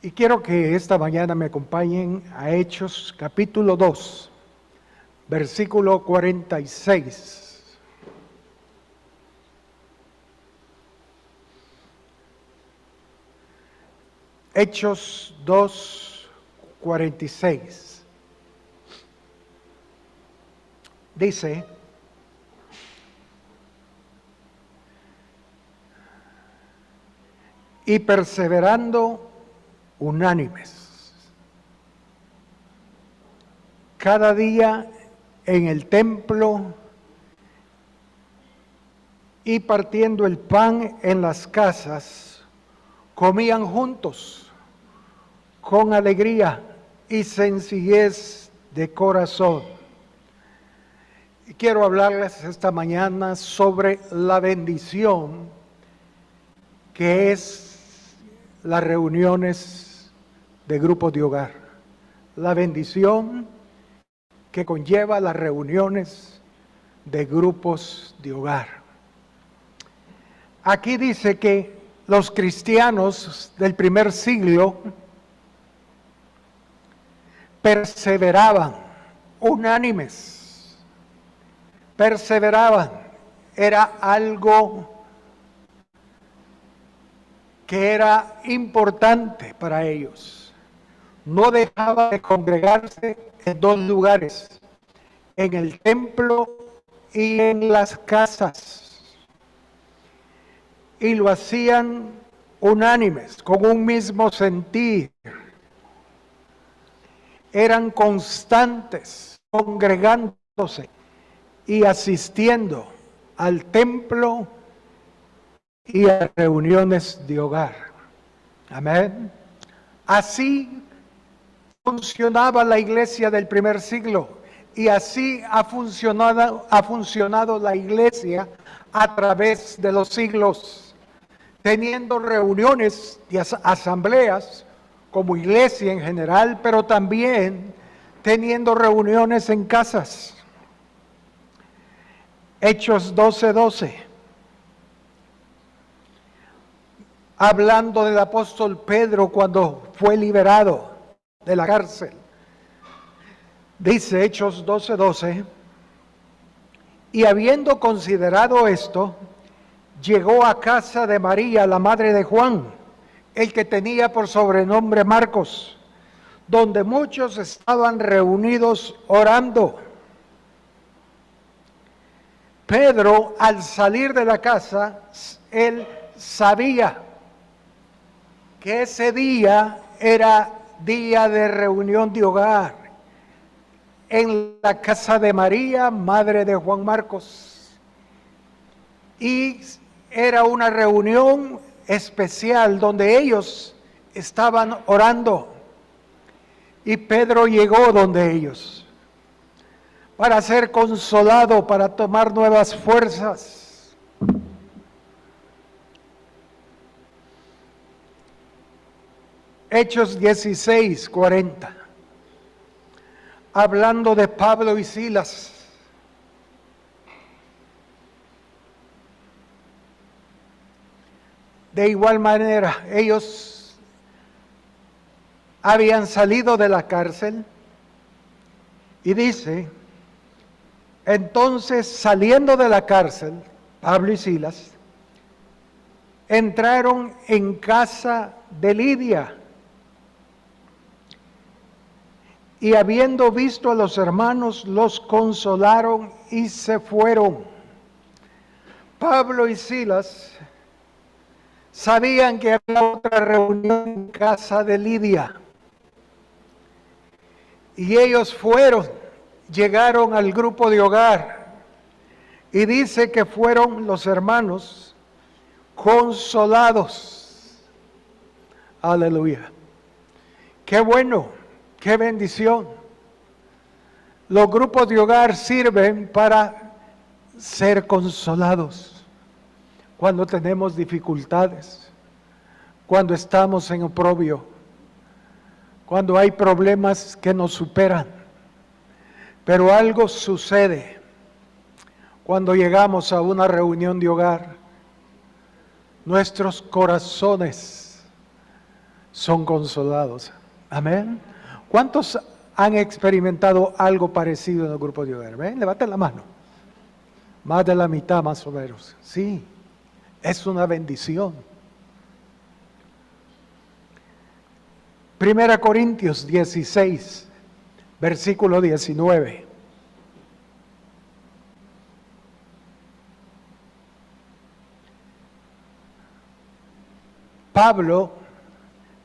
Y quiero que esta mañana me acompañen a Hechos capítulo 2, versículo 46. Hechos 2, 46. Dice: y perseverando unánimes cada día en el templo y partiendo el pan en las casas, comían juntos con alegría y sencillez de corazón. Y quiero hablarles esta mañana sobre la bendición que es las reuniones de grupos de hogar. La bendición que conlleva las reuniones de grupos de hogar. Aquí dice que los cristianos del primer siglo perseveraban, unánimes, perseveraban. Era algo que era importante para ellos. No dejaba de congregarse en dos lugares, en el templo y en las casas. Y lo hacían unánimes, con un mismo sentir. Eran constantes, congregándose y asistiendo al templo y a reuniones de hogar. Amén. Así funcionaba la iglesia del primer siglo y así ha funcionado la iglesia a través de los siglos, teniendo reuniones y asambleas como iglesia en general, pero también teniendo reuniones en casas. Hechos 12:12. Hablando del apóstol Pedro cuando fue liberado de la cárcel. Dice Hechos 12:12, y habiendo considerado esto, llegó a casa de María, la madre de Juan, el que tenía por sobrenombre Marcos, donde muchos estaban reunidos orando. Pedro, al salir de la casa, él sabía que ese día era día de reunión de hogar en la casa de María, madre de Juan Marcos. Y era una reunión especial donde ellos estaban orando. Y Pedro llegó donde ellos para ser consolado, para tomar nuevas fuerzas. Hechos 16:40. Hablando de Pablo y Silas. De igual manera, ellos habían salido de la cárcel y dice, entonces saliendo de la cárcel, Pablo y Silas entraron en casa de Lidia. Y habiendo visto a los hermanos, los consolaron y se fueron. Pablo y Silas sabían que había otra reunión en casa de Lidia. Y ellos fueron, llegaron al grupo de hogar. Y dice que fueron los hermanos consolados. Aleluya. Qué bueno. ¡Qué bendición! Los grupos de hogar sirven para ser consolados cuando tenemos dificultades, cuando estamos en oprobio, cuando hay problemas que nos superan. Pero algo sucede cuando llegamos a una reunión de hogar. Nuestros corazones son consolados. Amén. ¿Cuántos han experimentado algo parecido en el grupo de hogar? ¿Ven? Levanten la mano. Más de la mitad, más o menos. Sí, es una bendición. 1 Corintios 16, versículo 19. Pablo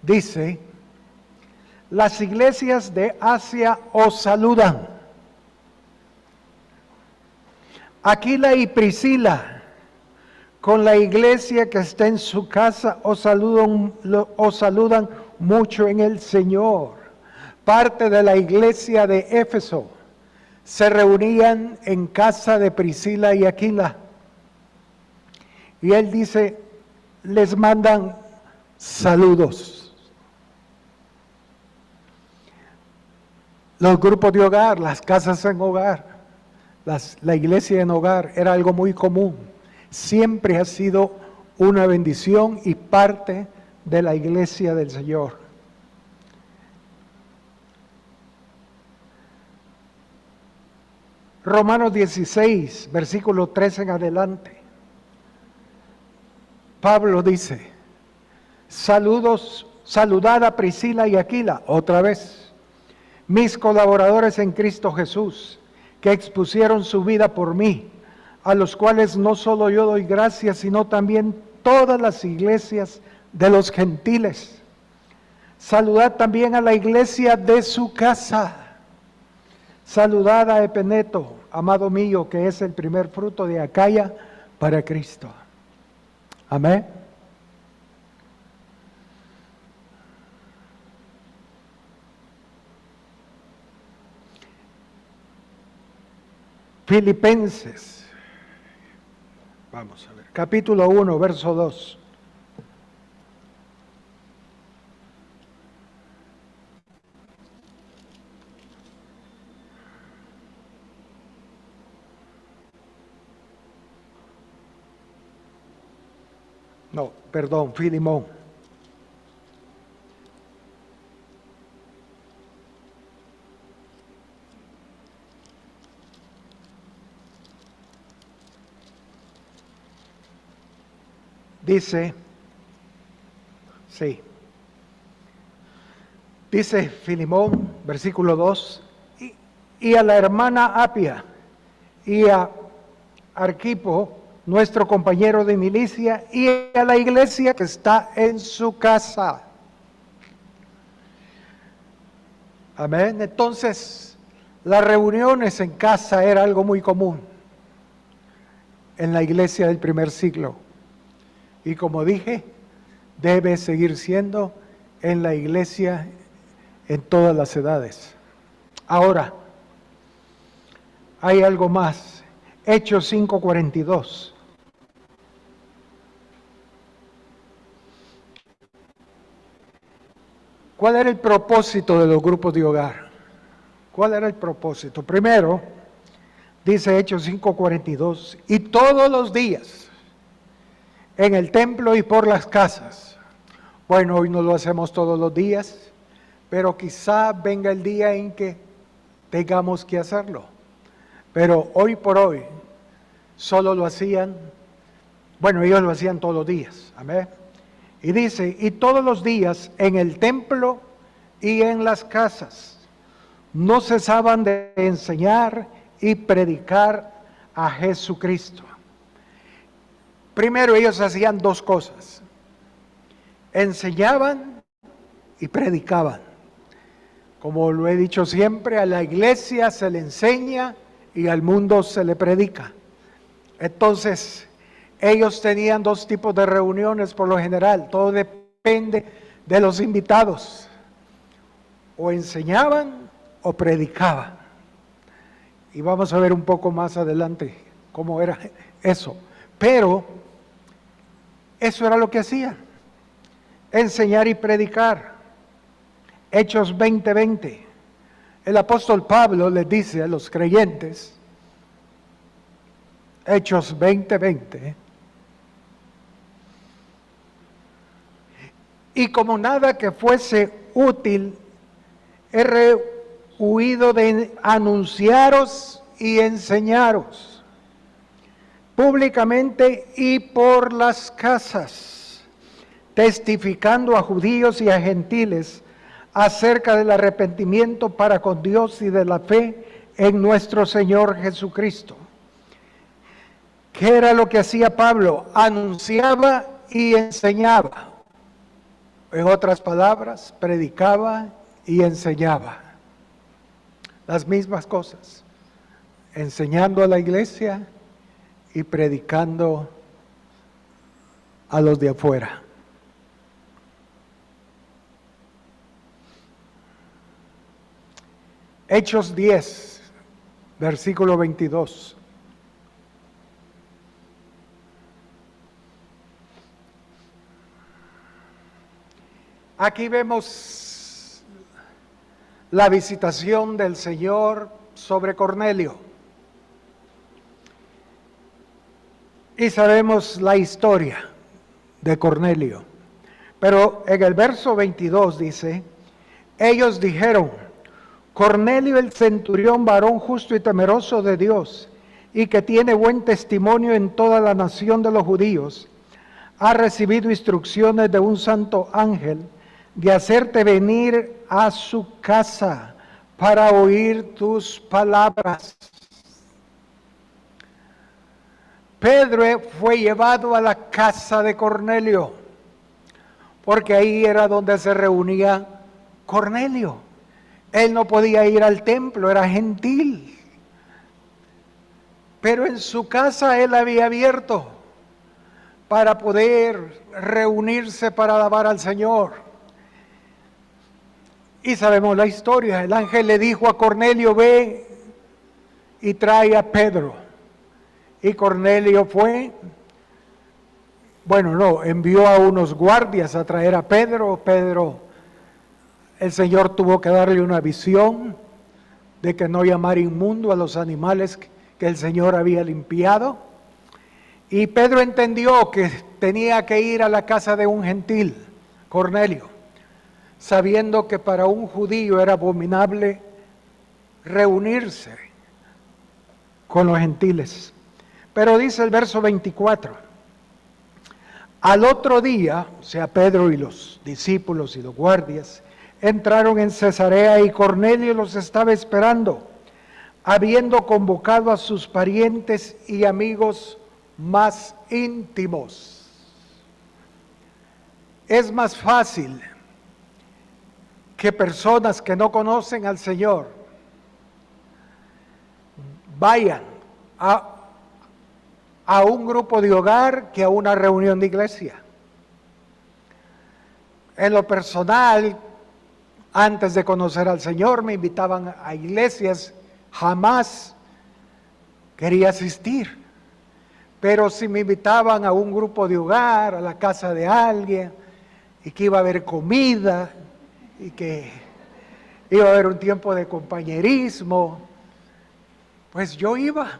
dice: las iglesias de Asia os saludan. Aquila y Priscila, con la iglesia que está en su casa, os saludan mucho en el Señor. Parte de la iglesia de Éfeso se reunían en casa de Priscila y Aquila. Y él dice, les mandan saludos. Los grupos de hogar, las casas en hogar, la iglesia en hogar era algo muy común. Siempre ha sido una bendición y parte de la iglesia del Señor. Romanos 16, versículo 13 en adelante. Pablo dice, saludad a Priscila y Aquila, otra vez, mis colaboradores en Cristo Jesús, que expusieron su vida por mí, a los cuales no solo yo doy gracias, sino también todas las iglesias de los gentiles. Saludad también a la iglesia de su casa. Saludad a Epeneto, amado mío, que es el primer fruto de Acaya para Cristo. Amén. Filipenses, vamos a ver, capítulo 1, verso 2. No, perdón, Filimón. Dice, sí, dice Filimón, versículo 2, y a la hermana Apia y a Arquipo, nuestro compañero de milicia, y a la iglesia que está en su casa. Amén. Entonces, las reuniones en casa era algo muy común en la iglesia del primer siglo. Y como dije, debe seguir siendo en la iglesia en todas las edades. Ahora, hay algo más. Hechos 5:42. ¿Cuál era el propósito de los grupos de hogar? ¿Cuál era el propósito? Primero, dice Hechos 5:42, y todos los días en el templo y por las casas. Bueno, hoy no lo hacemos todos los días, pero quizá venga el día en que tengamos que hacerlo. Pero hoy por hoy, solo lo hacían, bueno, ellos lo hacían todos los días, amén. Y dice, y todos los días en el templo y en las casas, no cesaban de enseñar y predicar a Jesucristo. Primero ellos hacían dos cosas, enseñaban y predicaban. Como lo he dicho siempre, a la iglesia se le enseña y al mundo se le predica. Entonces, ellos tenían dos tipos de reuniones por lo general, todo depende de los invitados. O enseñaban o predicaban. Y vamos a ver un poco más adelante cómo era eso. Pero eso era lo que hacían, enseñar y predicar. Hechos 20:20. El apóstol Pablo les dice a los creyentes, Hechos 20:20, y como nada que fuese útil, he huido de anunciaros y enseñaros públicamente y por las casas, testificando a judíos y a gentiles acerca del arrepentimiento para con Dios y de la fe en nuestro Señor Jesucristo. ¿Qué era lo que hacía Pablo? Anunciaba y enseñaba. En otras palabras, predicaba y enseñaba. Las mismas cosas. Enseñando a la iglesia y predicando a los de afuera. Hechos 10, versículo 22. Aquí vemos la visitación del Señor sobre Cornelio. Y sabemos la historia de Cornelio. Pero en el verso 22 dice, ellos dijeron, Cornelio el centurión, varón justo y temeroso de Dios, y que tiene buen testimonio en toda la nación de los judíos, ha recibido instrucciones de un santo ángel de hacerte venir a su casa para oír tus palabras. Pedro fue llevado a la casa de Cornelio, porque ahí era donde se reunía Cornelio. Él no podía ir al templo, era gentil. Pero en su casa él había abierto para poder reunirse para alabar al Señor. Y sabemos la historia. El ángel le dijo a Cornelio, ve y trae a Pedro. Y Cornelio fue, envió a unos guardias a traer a Pedro. El Señor tuvo que darle una visión de que no llamar inmundo a los animales que el Señor había limpiado. Y Pedro entendió que tenía que ir a la casa de un gentil, Cornelio, sabiendo que para un judío era abominable reunirse con los gentiles. Pero dice el verso 24, al otro día, o sea, Pedro y los discípulos y los guardias, entraron en Cesarea y Cornelio los estaba esperando, habiendo convocado a sus parientes y amigos más íntimos. Es más fácil que personas que no conocen al Señor vayan a un grupo de hogar que a una reunión de iglesia. En lo personal, antes de conocer al Señor, me invitaban a iglesias, jamás quería asistir. Pero si me invitaban a un grupo de hogar, a la casa de alguien, y que iba a haber comida, y que iba a haber un tiempo de compañerismo, pues yo iba.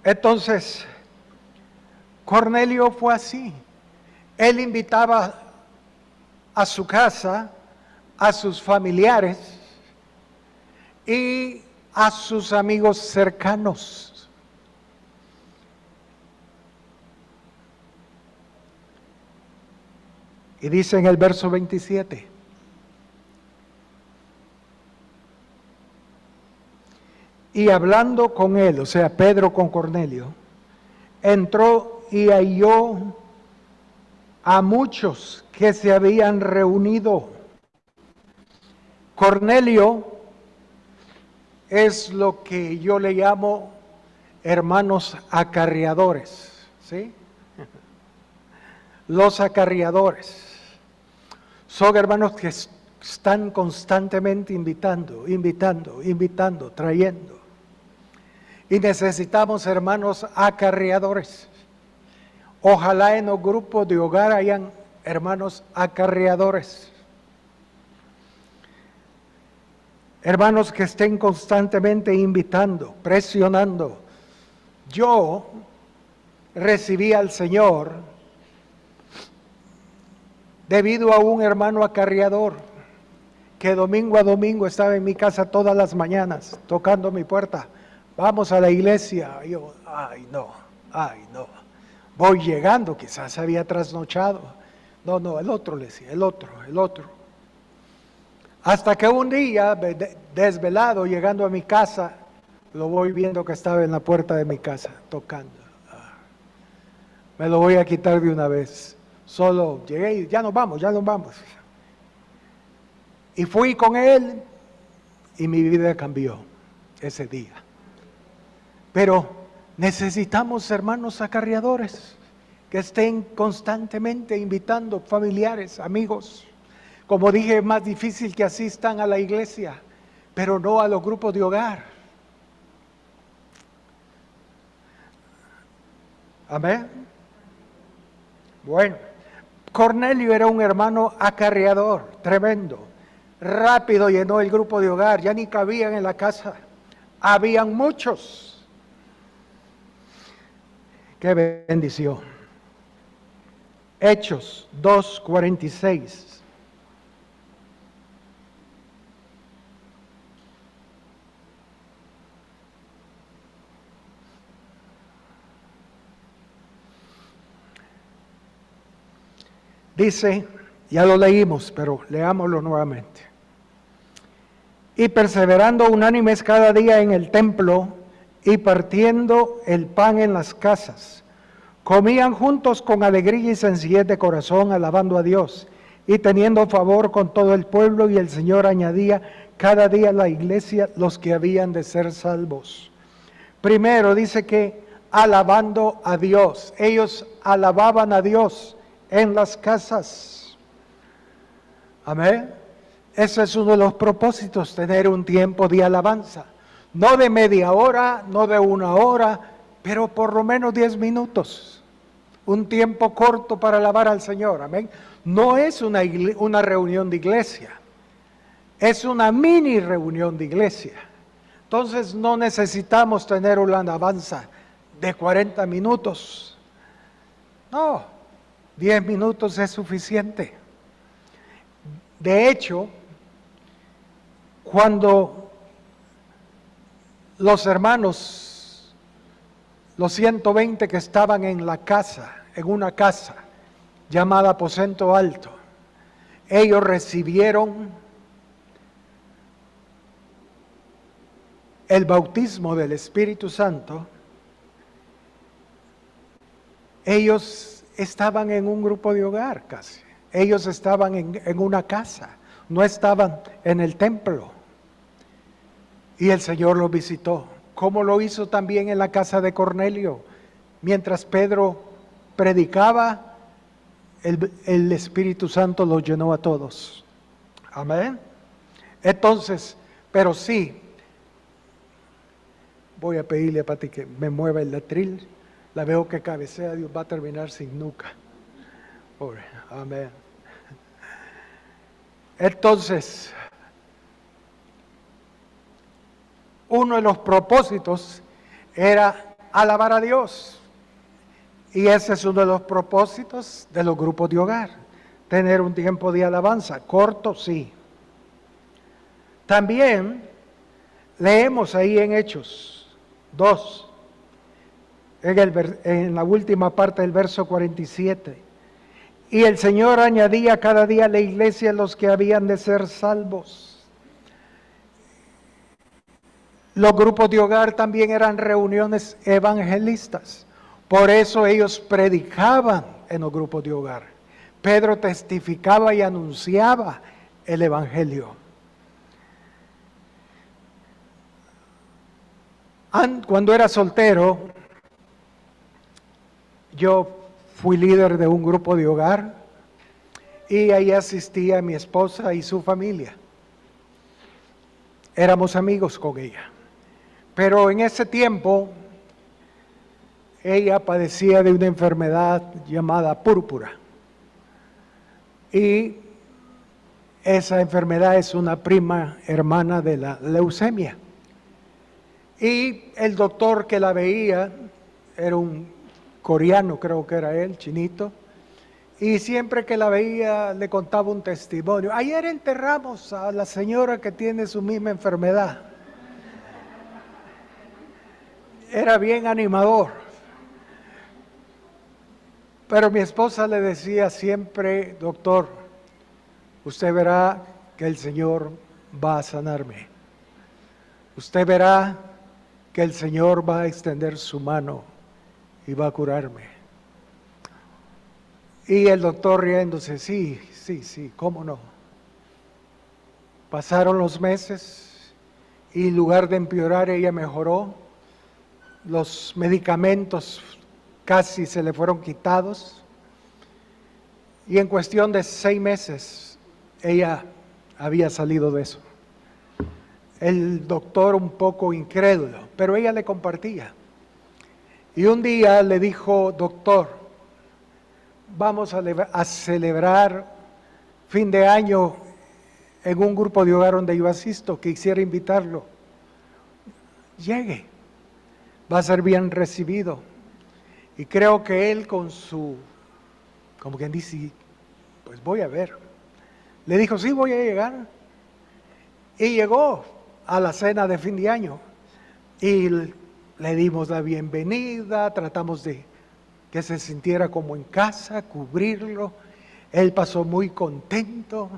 Entonces, Cornelio fue así. Él invitaba a su casa, a sus familiares y a sus amigos cercanos. Y dice en el verso 27, y hablando con él, o sea, Pedro con Cornelio, entró y halló a muchos que se habían reunido. Cornelio es lo que yo le llamo hermanos acarreadores, ¿sí? Los acarreadores son hermanos que están constantemente invitando, trayendo. Y necesitamos hermanos acarreadores. Ojalá en los grupos de hogar hayan hermanos acarreadores. Hermanos que estén constantemente invitando, presionando. Yo recibí al Señor debido a un hermano acarreador que domingo a domingo estaba en mi casa todas las mañanas tocando mi puerta. Vamos a la iglesia. Y yo, ay no. Voy llegando, quizás se había trasnochado. No, el otro le decía, el otro. Hasta que un día, desvelado, llegando a mi casa, lo voy viendo que estaba en la puerta de mi casa, tocando. Me lo voy a quitar de una vez. Solo llegué y ya nos vamos. Y fui con él y mi vida cambió ese día. Pero necesitamos hermanos acarreadores que estén constantemente invitando familiares, amigos. Como dije, es más difícil que asistan a la iglesia, pero no a los grupos de hogar. Amén. Bueno, Cornelio era un hermano acarreador, tremendo. Rápido llenó el grupo de hogar, ya ni cabían en la casa. Habían muchos. ¡Qué bendición! Hechos 2:46. Dice, ya lo leímos, pero leámoslo nuevamente. Y perseverando unánimes cada día en el templo y partiendo el pan en las casas, comían juntos con alegría y sencillez de corazón, alabando a Dios y teniendo favor con todo el pueblo, y el Señor añadía cada día a la iglesia los que habían de ser salvos. Primero dice que alabando a Dios, ellos alababan a Dios en las casas. Amén. Ese es uno de los propósitos, tener un tiempo de alabanza. No de media hora, no de una hora, pero por lo menos 10 minutos. Un tiempo corto para alabar al Señor. Amén. No es una reunión de iglesia. Es una mini reunión de iglesia. Entonces no necesitamos tener una alabanza de 40 minutos. No, 10 minutos es suficiente. De hecho, cuando los hermanos, los 120 que estaban en la casa, en una casa llamada Aposento Alto, ellos recibieron el bautismo del Espíritu Santo. Ellos estaban en un grupo de hogar casi. Ellos estaban en una casa, no estaban en el templo. Y el Señor los visitó, como lo hizo también en la casa de Cornelio. Mientras Pedro predicaba, el Espíritu Santo los llenó a todos. Amén. Entonces, pero sí, voy a pedirle a Pati que me mueva el letril. La veo que cabecea, Dios va a terminar sin nuca. Pobre, amén. Entonces, uno de los propósitos era alabar a Dios. Y ese es uno de los propósitos de los grupos de hogar. Tener un tiempo de alabanza, corto, sí. También leemos ahí en Hechos 2, en la última parte del verso 47. Y el Señor añadía cada día a la iglesia los que habían de ser salvos. Los grupos de hogar también eran reuniones evangelistas. Por eso ellos predicaban en los grupos de hogar. Pedro testificaba y anunciaba el evangelio. Cuando era soltero, yo fui líder de un grupo de hogar y ahí asistía mi esposa y su familia. Éramos amigos con ella. Pero en ese tiempo, ella padecía de una enfermedad llamada púrpura. Y esa enfermedad es una prima hermana de la leucemia. Y el doctor que la veía era un coreano, creo que era él, chinito, Y siempre que la veía le contaba un testimonio. Ayer enterramos a la señora que tiene su misma enfermedad. Era bien animador. Pero mi esposa le decía siempre, doctor, usted verá que el Señor va a sanarme. Usted verá que el Señor va a extender su mano y va a curarme. Y el doctor riéndose, sí, cómo no. Pasaron los meses y en lugar de empeorar ella mejoró. Los medicamentos casi se le fueron quitados. Y en cuestión de 6 meses ella había salido de eso. El doctor un poco incrédulo, pero ella le compartía. Y un día le dijo, doctor, vamos a celebrar fin de año en un grupo de hogar donde yo asisto, quisiera invitarlo. Llegue, va a ser bien recibido. Y creo que él con su, como quien dice, pues voy a ver. Le dijo, sí, voy a llegar. Y llegó a la cena de fin de año y le dimos la bienvenida, tratamos de que se sintiera como en casa, cubrirlo. Él pasó muy contento.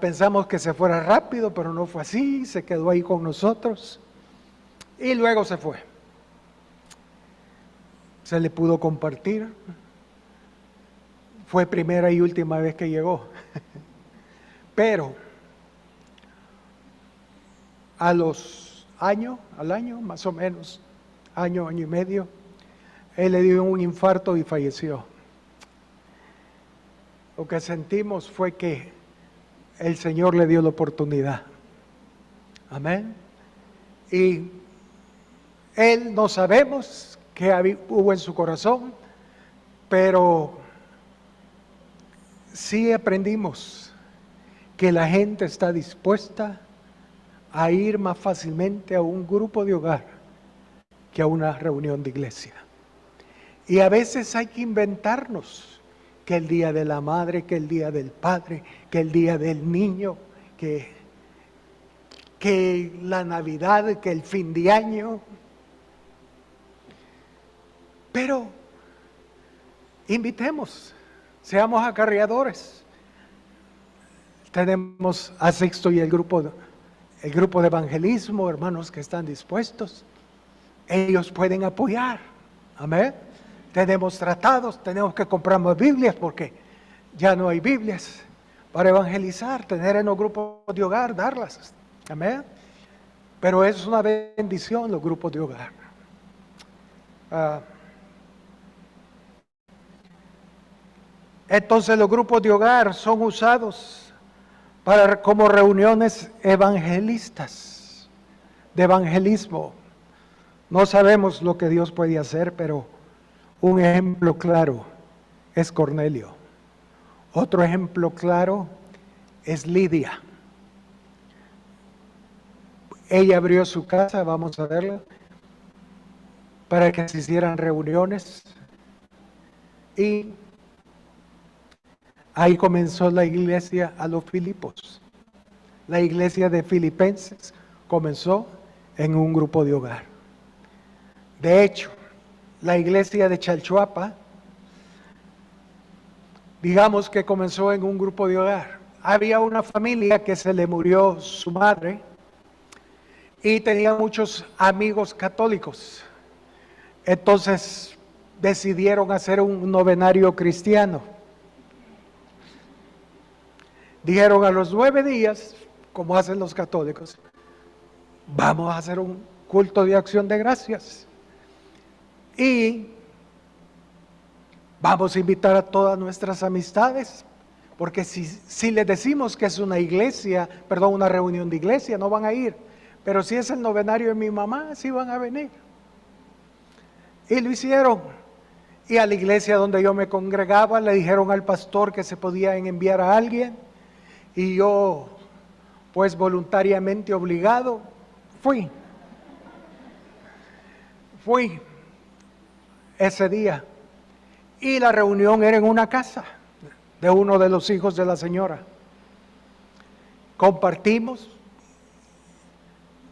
Pensamos que se fuera rápido, pero no fue así, se quedó ahí con nosotros y luego se fue. Se le pudo compartir. Fue primera y última vez que llegó. Pero al año más o menos, año y medio, él le dio un infarto y falleció. Lo que sentimos fue que el Señor le dio la oportunidad. Amén. Y él no sabemos qué hubo en su corazón, pero sí aprendimos que la gente está dispuesta a ir más fácilmente a un grupo de hogar que a una reunión de iglesia. Y a veces hay que inventarnos que el día de la madre, que el día del padre, que el día del niño, que la Navidad, que el fin de año. Pero invitemos, seamos acarreadores. Tenemos a Sixto y el grupo de evangelismo, hermanos que están dispuestos. Ellos pueden apoyar. Amén. Tenemos tratados, tenemos que comprar más Biblias porque ya no hay Biblias para evangelizar, tener en los grupos de hogar, darlas. Amén. Pero es una bendición los grupos de hogar. Entonces los grupos de hogar son usados como reuniones evangelistas, de evangelismo. No sabemos lo que Dios puede hacer, pero un ejemplo claro es Cornelio. Otro ejemplo claro es Lidia. Ella abrió su casa, vamos a verla, para que se hicieran reuniones. Y ahí comenzó la iglesia a los Filipos. La iglesia de Filipenses comenzó en un grupo de hogar. De hecho, la iglesia de Chalchuapa, digamos que comenzó en un grupo de hogar. Había una familia que se le murió su madre y tenía muchos amigos católicos. Entonces decidieron hacer un novenario cristiano. Dijeron a los 9 días, como hacen los católicos, vamos a hacer un culto de acción de gracias. Y vamos a invitar a todas nuestras amistades, porque si les decimos que es una reunión de iglesia, no van a ir. Pero si es el novenario de mi mamá, sí van a venir. Y lo hicieron. Y a la iglesia donde yo me congregaba, le dijeron al pastor que se podían enviar a alguien. Y yo, pues voluntariamente obligado, fui ese día. Y la reunión era en una casa. de uno de los hijos de la señora. Compartimos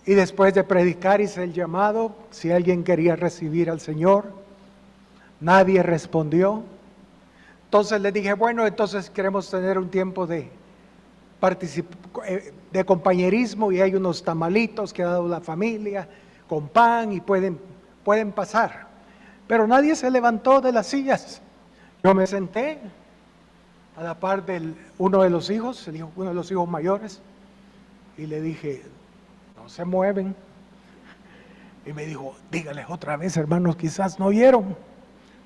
y después de predicar hice el llamado si alguien quería recibir al Señor. Nadie respondió. Entonces le dije, bueno, entonces queremos tener un tiempo de compañerismo y hay unos tamalitos que ha dado la familia con pan y pueden pasar. Pero nadie se levantó de las sillas. Yo me senté a la par de uno de los hijos, uno de los hijos mayores, y le dije, no se mueven. Y me dijo, dígales otra vez, hermanos, quizás no oyeron.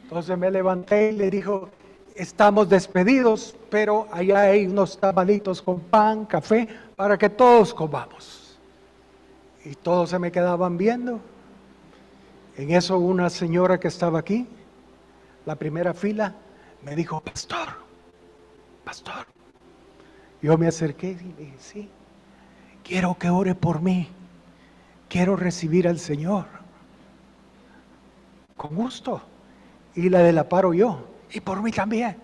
Entonces me levanté y le dijo, estamos despedidos, pero allá hay unos tamalitos con pan, café, para que todos comamos. Y todos se me quedaban viendo. En eso una señora que estaba aquí, la primera fila, me dijo, pastor. Yo me acerqué y le dije, sí, quiero que ore por mí, quiero recibir al Señor. Con gusto. Y la de la paro yo, y por mí también.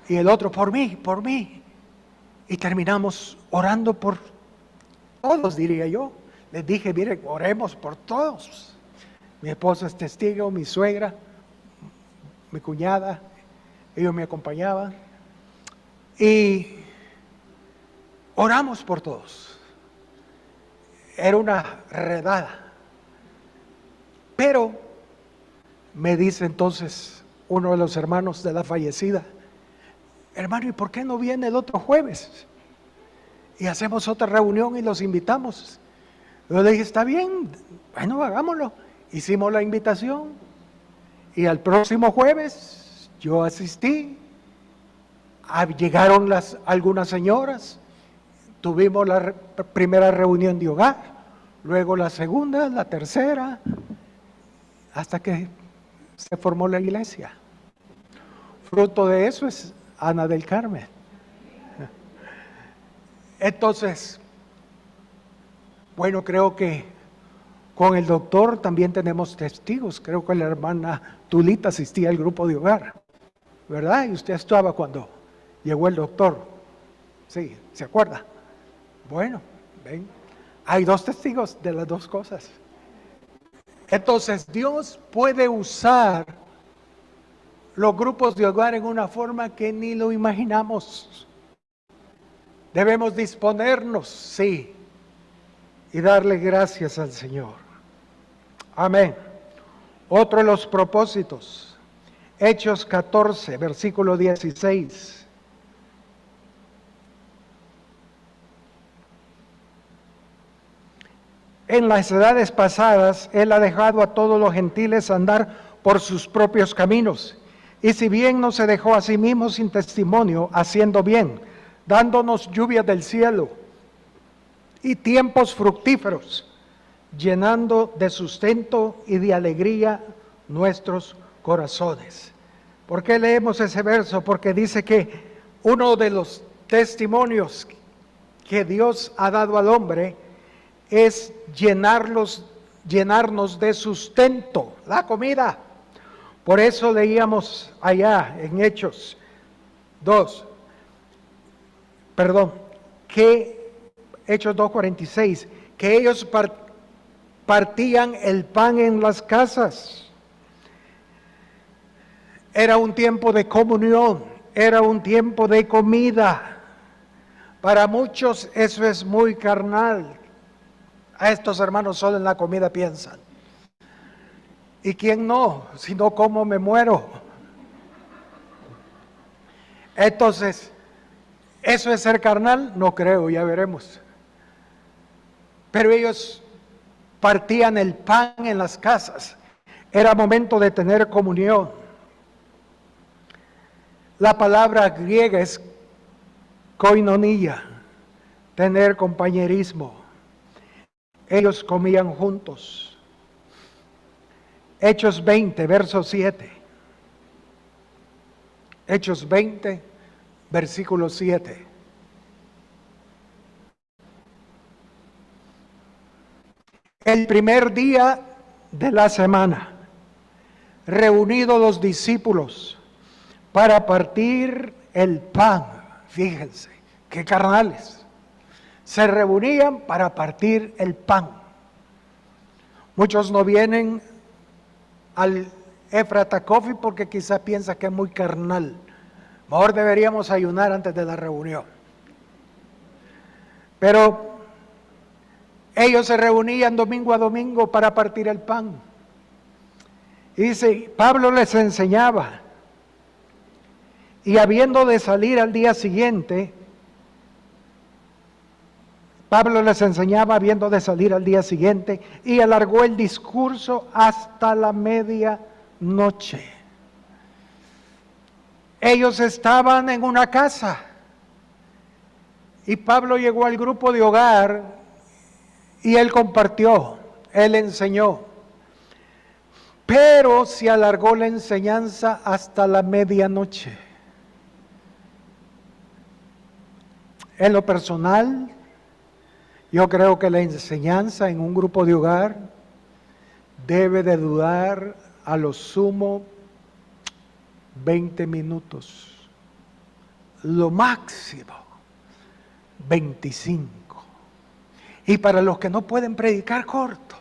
Y el otro, por mí. Y terminamos orando por todos, diría yo. Les dije, miren, oremos por todos. Mi esposa es testigo, mi suegra, mi cuñada, ellos me acompañaban. Y oramos por todos. Era una redada. Pero me dice entonces uno de los hermanos de la fallecida, hermano, ¿y por qué no viene el otro jueves? Y hacemos otra reunión y los invitamos. Yo le dije, está bien, bueno, hagámoslo. Hicimos la invitación y al próximo jueves yo asistí. Llegaron algunas señoras, tuvimos la primera reunión de hogar, luego la segunda, la tercera, hasta que se formó la iglesia. Fruto de eso es Ana del Carmen. Entonces, bueno, creo que con el doctor también tenemos testigos. Creo que la hermana Tulita asistía al grupo de hogar, ¿verdad? Y usted estaba cuando llegó el doctor. Sí, ¿se acuerda? Bueno, ven, hay dos testigos de las dos cosas. Entonces, Dios puede usar los grupos de hogar en una forma que ni lo imaginamos. Debemos disponernos, sí, y darle gracias al Señor. Amén. Otro de los propósitos, Hechos 14, versículo 16. En las edades pasadas, Él ha dejado a todos los gentiles andar por sus propios caminos. Y si bien no se dejó a sí mismo sin testimonio, haciendo bien, dándonos lluvia del cielo y tiempos fructíferos, llenando de sustento y de alegría nuestros corazones. ¿Por qué leemos ese verso? Porque dice que uno de los testimonios que Dios ha dado al hombre es llenarnos de sustento, la comida. Por eso leíamos allá en Hechos 2, que Hechos 2:46, que ellos partían el pan en las casas. Era un tiempo de comunión, era un tiempo de comida. Para muchos eso es muy carnal. A estos hermanos solo en la comida piensan. ¿Y quién no? Si no como me muero. Entonces, ¿eso es ser carnal? No creo, ya veremos. Pero ellos partían el pan en las casas. Era momento de tener comunión. La palabra griega es koinonia, tener compañerismo. Ellos comían juntos. Hechos 20, verso 7. Hechos 20, versículo 7. El primer día de la semana, reunidos los discípulos para partir el pan. Fíjense, qué carnales. Se reunían para partir el pan. Muchos no vienen al Ephrata Coffee porque quizá piensa que es muy carnal. Mejor deberíamos ayunar antes de la reunión. Pero ellos se reunían domingo a domingo para partir el pan. Y dice, Pablo les enseñaba. Y habiendo de salir al día siguiente, Pablo les enseñaba habiendo de salir al día siguiente y alargó el discurso hasta la medianoche. Ellos estaban en una casa y Pablo llegó al grupo de hogar y él compartió, él enseñó. Pero se alargó la enseñanza hasta la medianoche. En lo personal, yo creo que la enseñanza en un grupo de hogar debe de durar a lo sumo 20 minutos, lo máximo 25. Y para los que no pueden predicar corto,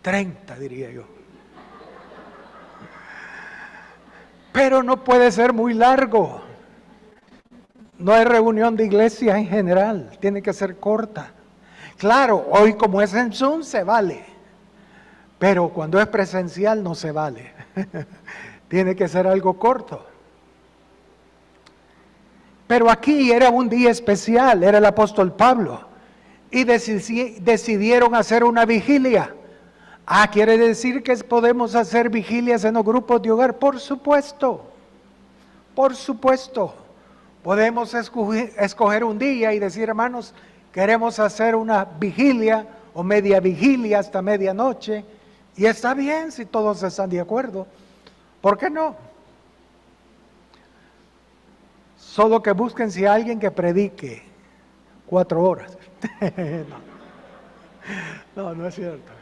30 diría yo. Pero no puede ser muy largo. No hay reunión de iglesia en general, tiene que ser corta. Claro, hoy como es en Zoom se vale, pero cuando es presencial no se vale. Tiene que ser algo corto. Pero aquí era un día especial, era el apóstol Pablo, y decidieron hacer una vigilia. ¿Quiere decir que podemos hacer vigilias en los grupos de hogar? Por supuesto, por supuesto. Podemos escoger un día y decir, hermanos, queremos hacer una vigilia o media vigilia hasta medianoche, y está bien si todos están de acuerdo. ¿Por qué no? Solo que busquen si hay alguien que predique 4 horas. No es cierto.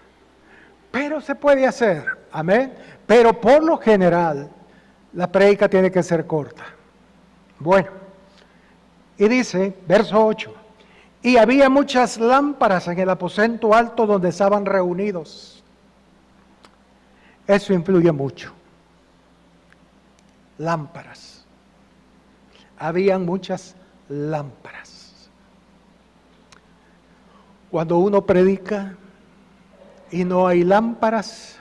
Pero se puede hacer, amén. Pero por lo general, la prédica tiene que ser corta. Bueno, y dice, verso 8, y había muchas lámparas en el aposento alto donde estaban reunidos. Eso influye mucho. Lámparas. Habían muchas lámparas. Cuando uno predica y no hay lámparas,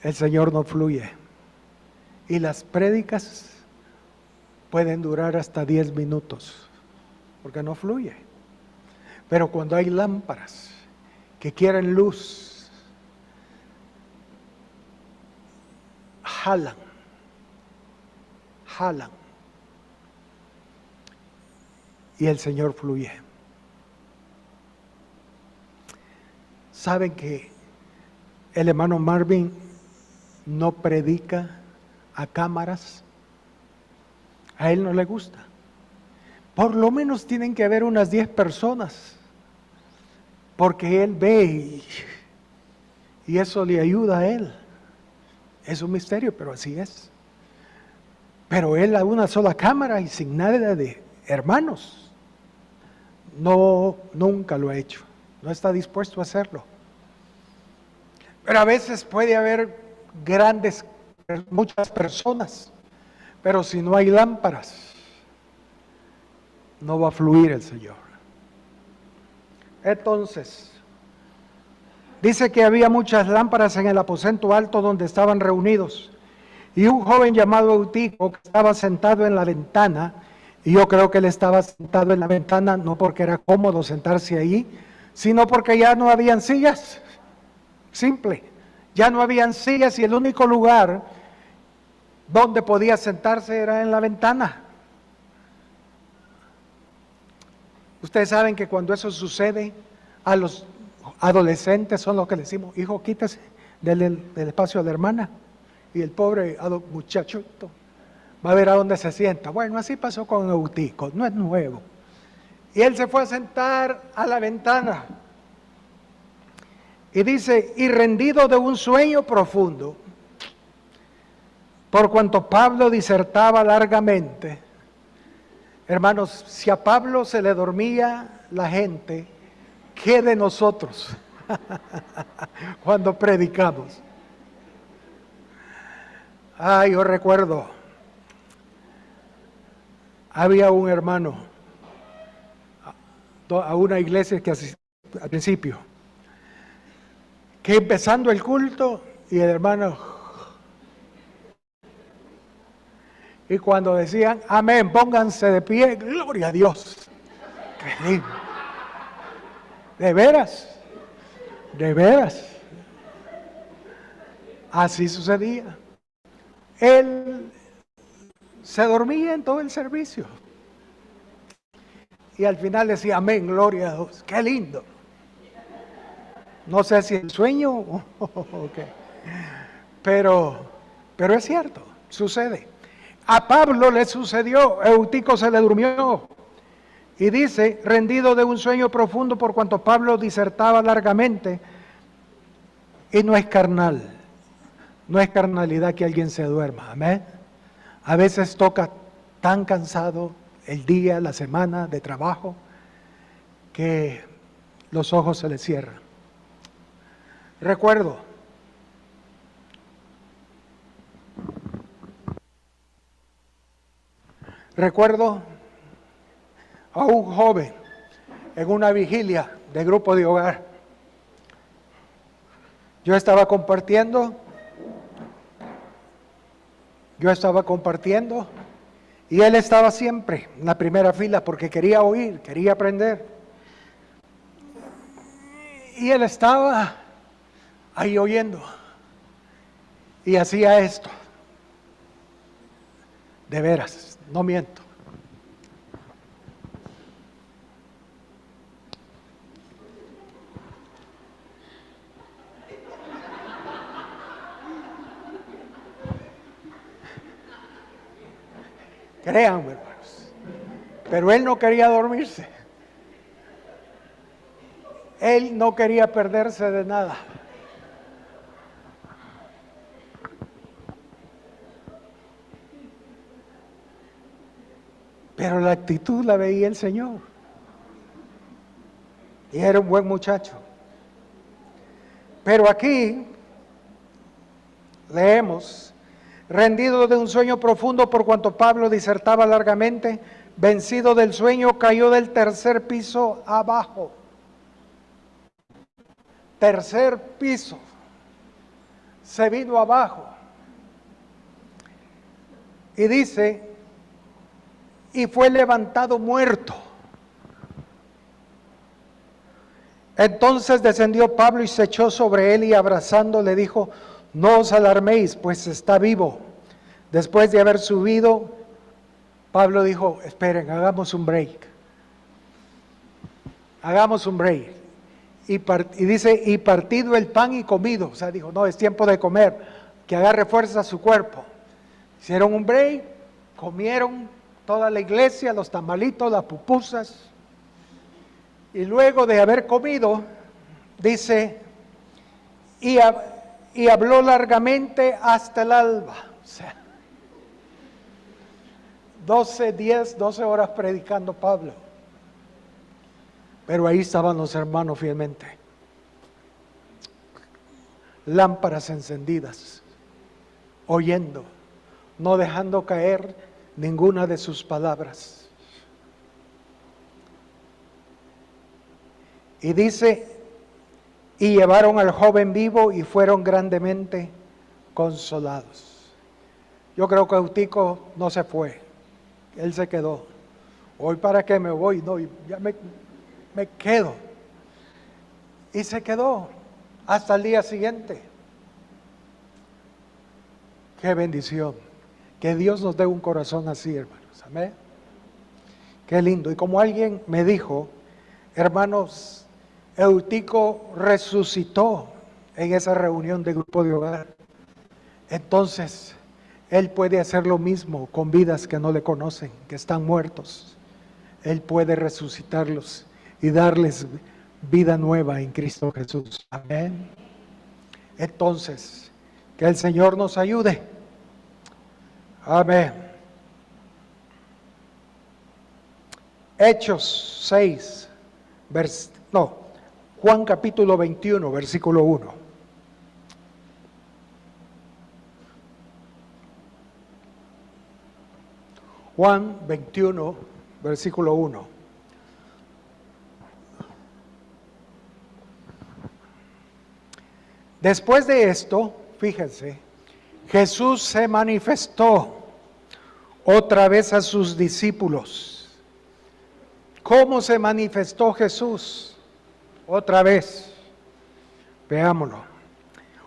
el Señor no fluye. Y las prédicas pueden durar hasta 10 minutos, porque no fluye. Pero cuando hay lámparas que quieren luz, jalan. Y el Señor fluye. ¿Saben que el hermano Marvin no predica a cámaras? A él no le gusta. Por lo menos tienen que haber unas 10 personas, porque él ve y eso le ayuda a él. Es un misterio, pero así es. Pero él a una sola cámara y sin nada de hermanos, no, nunca lo ha hecho. No está dispuesto a hacerlo. Pero a veces puede haber muchas personas, pero si no hay lámparas, no va a fluir el Señor. Entonces, dice que había muchas lámparas en el aposento alto donde estaban reunidos. Y un joven llamado Eutico que estaba sentado en la ventana, y yo creo que él estaba sentado en la ventana no porque era cómodo sentarse ahí, sino porque ya no habían sillas. Simple, ya no habían sillas y el único lugar donde podía sentarse era en la ventana. Ustedes saben que cuando eso sucede, a los adolescentes son los que le decimos, hijo, quítese del espacio de la hermana. Y el pobre muchachito va a ver a dónde se sienta. Bueno, así pasó con Eutico, no es nuevo. Y él se fue a sentar a la ventana. Y dice, y rendido de un sueño profundo, por cuanto Pablo disertaba largamente. Hermanos, si a Pablo se le dormía la gente, ¿qué de nosotros cuando predicamos? Yo recuerdo, había un hermano a una iglesia que asistía al principio, que empezando el culto y el hermano, y cuando decían amén, pónganse de pie, gloria a Dios. Qué lindo. De veras, de veras. Así sucedía. Él se dormía en todo el servicio. Y al final decía amén, gloria a Dios. Qué lindo. No sé si el sueño o qué. Pero es cierto, sucede. A Pablo le sucedió, Eutico se le durmió. Y dice, rendido de un sueño profundo por cuanto Pablo disertaba largamente. Y no es carnal, no es carnalidad que alguien se duerma, amén. A veces toca tan cansado el día, la semana de trabajo, que los ojos se le cierran. Recuerdo a un joven en una vigilia de grupo de hogar. Yo estaba compartiendo y él estaba siempre en la primera fila porque quería oír, quería aprender. Y él estaba ahí oyendo y hacía esto. De veras, no miento. Créanme, hermanos. Pero él no quería dormirse. Él no quería perderse de nada. Pero la actitud la veía el Señor. Y era un buen muchacho. Pero aquí leemos, rendido de un sueño profundo por cuanto Pablo disertaba largamente, vencido del sueño, cayó del tercer piso abajo. Tercer piso. Se vino abajo. Y dice, y fue levantado muerto. Entonces descendió Pablo y se echó sobre él y abrazando le dijo, no os alarméis, pues está vivo. Después de haber subido, Pablo dijo, esperen, hagamos un break. Hagamos un break. Y dice, y partido el pan y comido. O sea, dijo, no, es tiempo de comer, que agarre fuerza a su cuerpo. Hicieron un break, comieron toda la iglesia, los tamalitos, las pupusas. Y luego de haber comido, dice, y habló largamente hasta el alba. O sea, 12 horas predicando Pablo. Pero ahí estaban los hermanos fielmente. Lámparas encendidas, oyendo, no dejando caer ninguna de sus palabras. Y dice, y llevaron al joven vivo y fueron grandemente consolados. Yo creo que Eutico no se fue, él se quedó. Hoy para qué me voy, no, ya me quedo. Y se quedó hasta el día siguiente. Qué bendición. Que Dios nos dé un corazón así, hermanos. Amén. Qué lindo. Y como alguien me dijo, hermanos, Eutico resucitó en esa reunión de grupo de hogar. Entonces, él puede hacer lo mismo con vidas que no le conocen, que están muertos. Él puede resucitarlos y darles vida nueva en Cristo Jesús. Amén. Entonces, que el Señor nos ayude Amén. Hechos 6, Juan capítulo 21, versículo 1. Juan 21, versículo 1. Después de esto, fíjense, Jesús se manifestó otra vez a sus discípulos. ¿Cómo se manifestó Jesús? Otra vez. Veámoslo.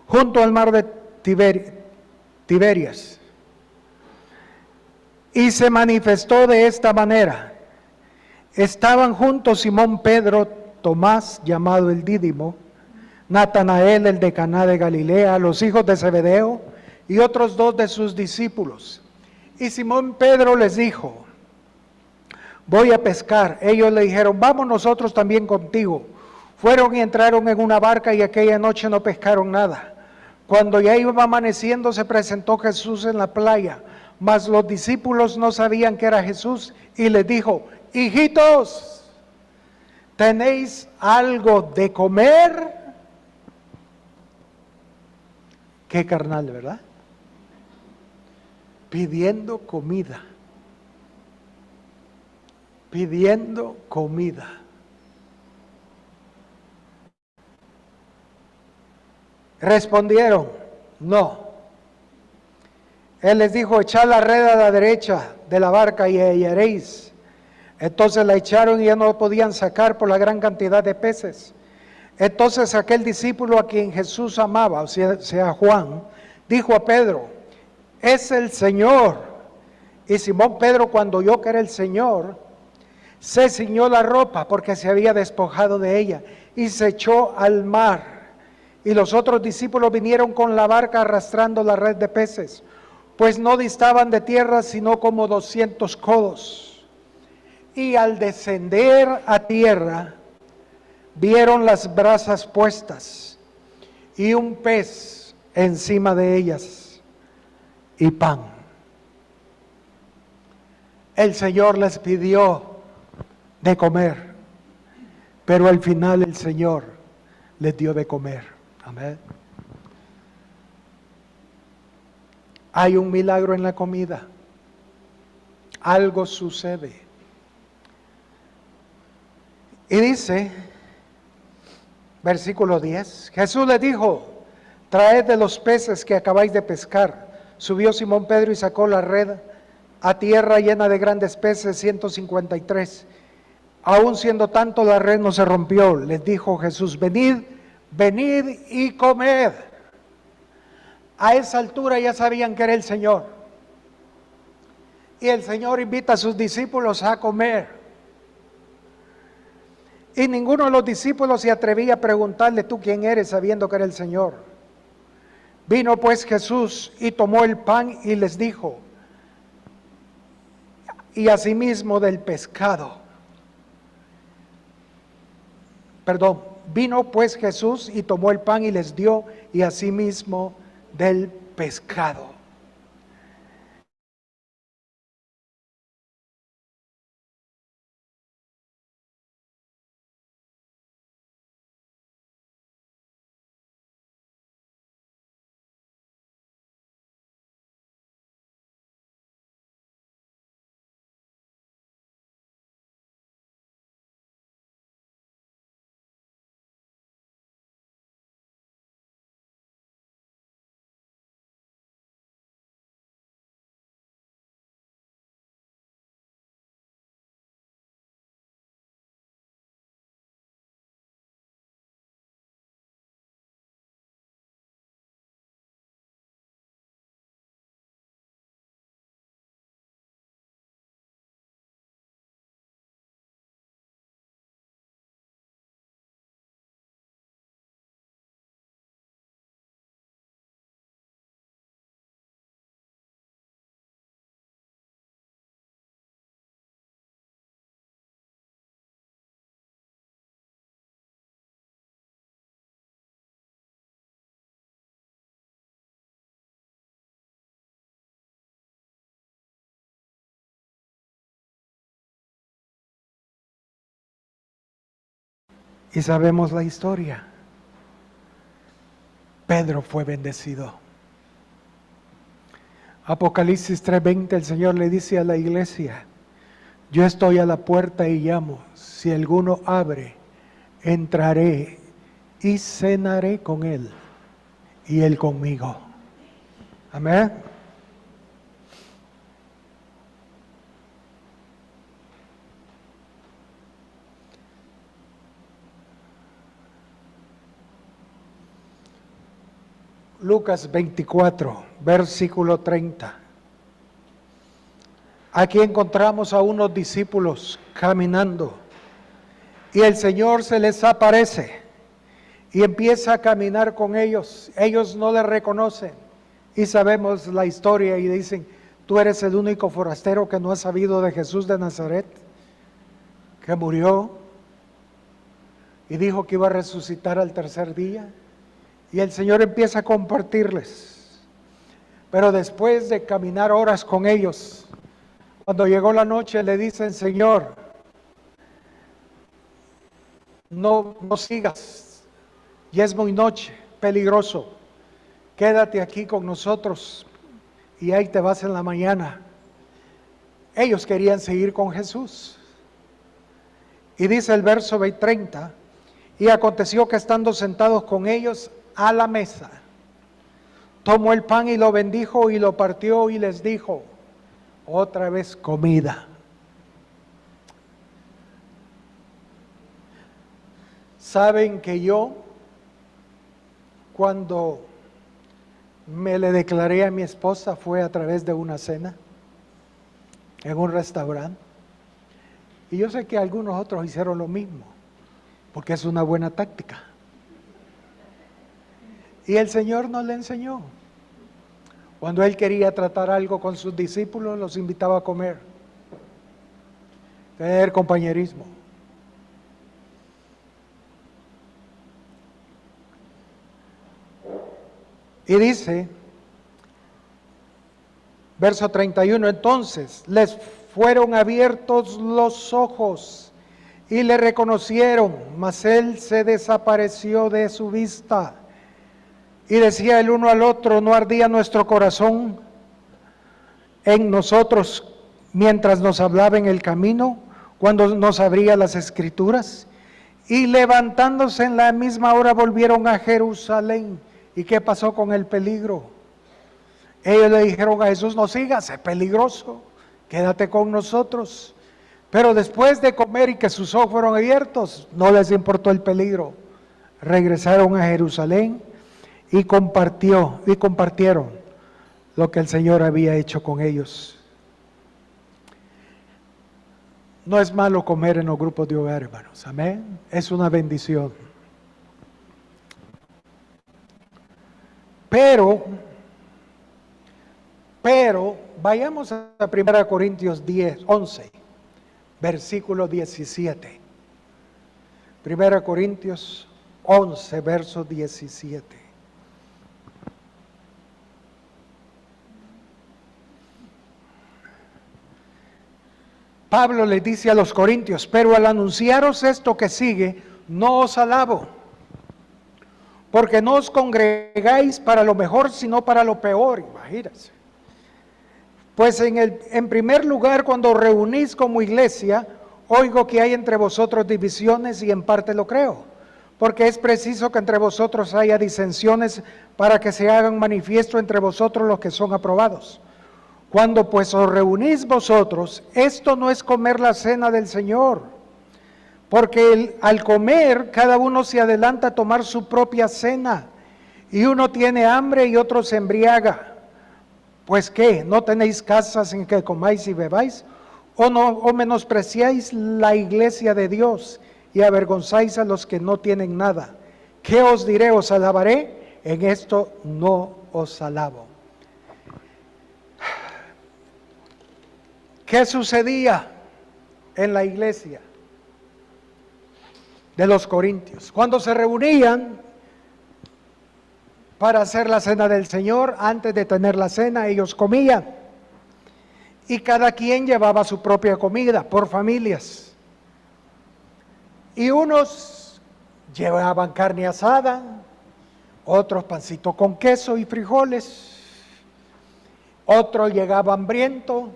Junto al mar de Tiberias. Y se manifestó de esta manera. Estaban juntos Simón Pedro, Tomás, llamado el Dídimo, Natanael, el de Caná de Galilea, los hijos de Zebedeo y otros dos de sus discípulos. Y Simón Pedro les dijo: voy a pescar. Ellos le dijeron: vamos nosotros también contigo. Fueron y entraron en una barca y aquella noche no pescaron nada. Cuando ya iba amaneciendo se presentó Jesús en la playa, mas los discípulos no sabían que era Jesús y les dijo: hijitos, ¿tenéis algo de comer? Qué carnal, ¿verdad? Pidiendo comida. Pidiendo comida. Respondieron: no. Él les dijo: echad la red a la derecha de la barca y hallaréis. Entonces la echaron y ya no podían sacar por la gran cantidad de peces. Entonces aquel discípulo a quien Jesús amaba, o sea Juan, dijo a Pedro: es el Señor. Y Simón Pedro, cuando oyó que era el Señor, se ciñó la ropa porque se había despojado de ella y se echó al mar. Y los otros discípulos vinieron con la barca arrastrando la red de peces, pues no distaban de tierra sino como 200 codos. Y al descender a tierra, vieron las brasas puestas y un pez encima de ellas y pan. El Señor les pidió de comer, pero al final el Señor les dio de comer. Amén. Hay un milagro en la comida. Algo sucede. Y dice, versículo 10, Jesús le dijo: traed de los peces que acabáis de pescar. Subió Simón Pedro y sacó la red a tierra llena de grandes peces, 153. Aún siendo tanto, la red no se rompió. Les dijo Jesús: venid, venid y comed. A esa altura ya sabían que era el Señor. Y el Señor invita a sus discípulos a comer. Y ninguno de los discípulos se atrevía a preguntarle: ¿tú quién eres?, sabiendo que era el Señor. Vino pues Jesús y tomó el pan y les dijo, y asimismo del pescado. Vino pues Jesús y tomó el pan y les dio, y asimismo del pescado. Y sabemos la historia. Pedro fue bendecido. Apocalipsis 3:20, el Señor le dice a la iglesia: yo estoy a la puerta y llamo. Si alguno abre, entraré y cenaré con él y él conmigo. Amén. Lucas 24, versículo 30. Aquí encontramos a unos discípulos caminando y el Señor se les aparece y empieza a caminar con ellos. Ellos no le reconocen y sabemos la historia y dicen: tú eres el único forastero que no ha sabido de Jesús de Nazaret, que murió y dijo que iba a resucitar al tercer día. Y el Señor empieza a compartirles. Pero después de caminar horas con ellos, cuando llegó la noche, le dicen: Señor, no sigas, ya es muy noche, peligroso, quédate aquí con nosotros y ahí te vas en la mañana. Ellos querían seguir con Jesús. Y dice el verso 30, y aconteció que estando sentados con ellos a la mesa, tomó el pan y lo bendijo y lo partió y les dijo: otra vez comida. Saben que yo, cuando me le declaré a mi esposa, fue a través de una cena en un restaurante. Y yo sé que algunos otros hicieron lo mismo, porque es una buena táctica. Y el Señor nos le enseñó. Cuando Él quería tratar algo con sus discípulos, los invitaba a comer. Tener compañerismo. Y dice, verso 31, entonces les fueron abiertos los ojos y le reconocieron, mas Él se desapareció de su vista. Y decía el uno al otro: ¿no ardía nuestro corazón en nosotros mientras nos hablaba en el camino, cuando nos abría las Escrituras? Y levantándose en la misma hora volvieron a Jerusalén. ¿Y qué pasó con el peligro? Ellos le dijeron a Jesús: no sigas, es peligroso, quédate con nosotros. Pero después de comer y que sus ojos fueron abiertos, no les importó el peligro. Regresaron a Jerusalén y compartieron lo que el Señor había hecho con ellos. No es malo comer en los grupos de hogar, hermanos, amén. Es una bendición. Pero, vayamos a 1 Corintios 11, versículo 17. 1 Corintios 11, verso 17. Pablo le dice a los corintios: pero al anunciaros esto que sigue, no os alabo, porque no os congregáis para lo mejor, sino para lo peor. Imagínense. Pues en primer lugar, cuando os reunís como iglesia, oigo que hay entre vosotros divisiones, y en parte lo creo, porque es preciso que entre vosotros haya disensiones, para que se hagan manifiesto entre vosotros los que son aprobados. Cuando pues os reunís vosotros, esto no es comer la cena del Señor, porque al comer cada uno se adelanta a tomar su propia cena, y uno tiene hambre y otro se embriaga. Pues ¿qué? ¿No tenéis casas en que comáis y bebáis? ¿O menospreciáis la iglesia de Dios y avergonzáis a los que no tienen nada? ¿Qué os diré? ¿Os alabaré? En esto no os alabo. ¿Qué sucedía en la iglesia de los corintios? Cuando se reunían para hacer la cena del Señor, antes de tener la cena, ellos comían. Y cada quien llevaba su propia comida, por familias. Y unos llevaban carne asada, otros pancito con queso y frijoles, otro llegaba hambriento,